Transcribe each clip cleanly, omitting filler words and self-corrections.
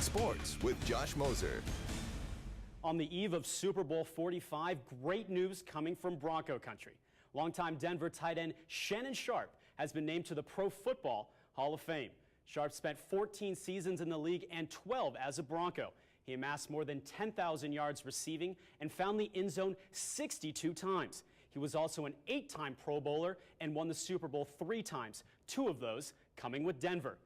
Sports with Josh Moser. On the eve of Super Bowl 45, great news coming from Bronco country. Longtime Denver tight end Shannon Sharpe has been named to the Pro Football Hall of Fame. Sharpe spent 14 seasons in the league and 12 as a Bronco. He amassed more than 10,000 yards receiving and found the end zone 62 times. He was also an 8-time Pro Bowler and won the Super Bowl 3 times, 2 of those coming with Denver.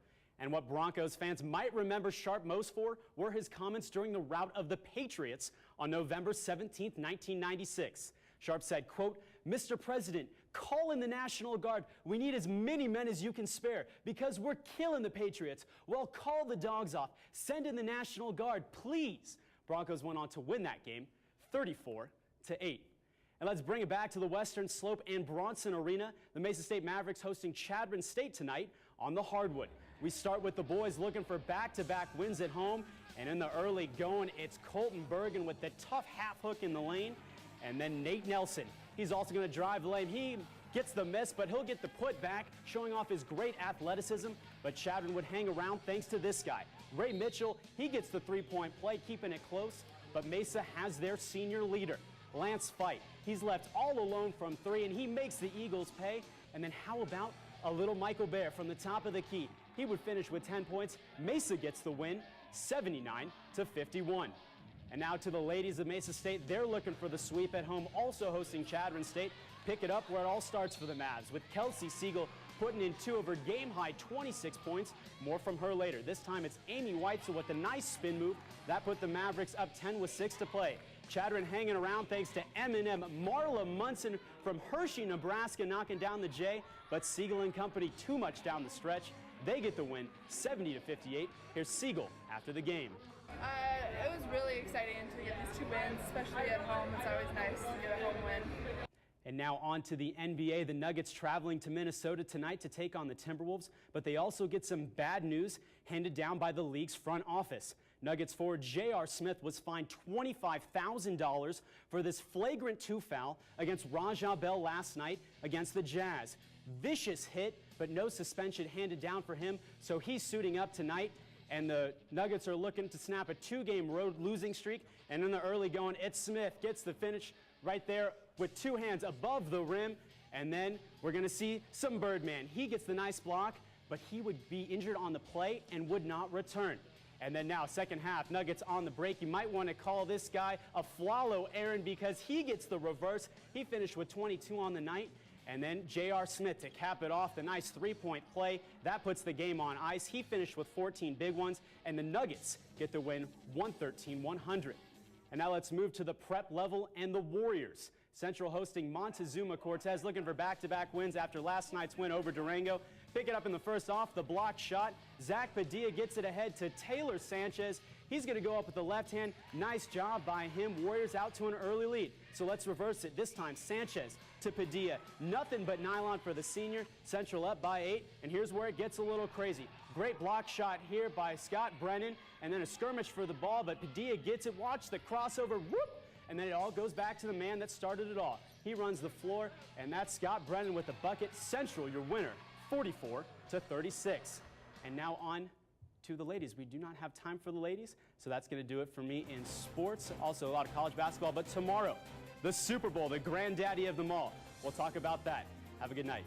And what Broncos fans might remember Sharpe most for were his comments during the rout of the Patriots on November 17, 1996. Sharpe said, quote, "Mr. President, call in the National Guard. We need as many men as you can spare because we're killing the Patriots. Well, call the dogs off. Send in the National Guard, please." Broncos went on to win that game 34-8. And let's bring it back to the Western Slope and Bronson Arena. The Mesa State Mavericks hosting Chadron State tonight on the hardwood. We start with the boys looking for back-to-back wins at home. And in the early going, it's Colton Bergen with the tough half hook in the lane. And then Nate Nelson. He's also going to drive the lane. He gets the miss, but he'll get the put back, showing off his great athleticism. But Chadron would hang around thanks to this guy. Ray Mitchell, he gets the three-point play, keeping it close. But Mesa has their senior leader, Lance Fight. He's left all alone from 3, and he makes the Eagles pay. And then how about a little Michael Bear from the top of the key? He would finish with 10 points. Mesa gets the win, 79-51. And now to the ladies of Mesa State. They're looking for the sweep at home, also hosting Chadron State. Pick it up where it all starts for the Mavs, with Kelsey Siegel putting in 2 of her game-high 26 points. More from her later. This time it's Amy Weitzel with a nice spin move. That put the Mavericks up 10 with 6 to play. Chadron hanging around thanks to M&M Marla Munson from Hershey, Nebraska, knocking down the J. But Siegel and company too much down the stretch. They get the win, 70-58. Here's Siegel after the game. It was really exciting to get these 2 wins, especially at home. It's always nice to get a home win. And now on to the NBA. The Nuggets traveling to Minnesota tonight to take on the Timberwolves, but they also get some bad news handed down by the league's front office. Nuggets forward J.R. Smith was fined $25,000 for this flagrant 2 foul against Raja Bell last night against the Jazz. Vicious hit, but no suspension handed down for him, so he's suiting up tonight. And the Nuggets are looking to snap a 2-game road losing streak. And in the early going, it's Smith gets the finish right there with 2 hands above the rim. And then we're going to see some Birdman. He gets the nice block, but he would be injured on the play and would not return. And then now, second half, Nuggets on the break. You might want to call this guy a Flalo Aaron because he gets the reverse. He finished with 22 on the night. And then J.R. Smith to cap it off, the nice 3-point play. That puts the game on ice. He finished with 14 big ones, and the Nuggets get the win 113-100. And now let's move to the prep level and the Warriors. Central hosting Montezuma Cortez, looking for back-to-back wins after last night's win over Durango. Pick it up in the first off, the block shot. Zach Padilla gets it ahead to Taylor Sanchez. He's going to go up with the left hand. Nice job by him. Warriors out to an early lead. So let's reverse it. This time, Sanchez to Padilla. Nothing but nylon for the senior. Central up by 8. And here's where it gets a little crazy. Great block shot here by Scott Brennan. And then a skirmish for the ball, but Padilla gets it. Watch the crossover. Whoop! And then it all goes back to the man that started it all. He runs the floor, and that's Scott Brennan with the bucket. Central, your winner, 44-36. And now on to the ladies. We do not have time for the ladies, so that's going to do it for me in sports. Also a lot of college basketball, but tomorrow, the Super Bowl, the granddaddy of them all. We'll talk about that. Have a good night.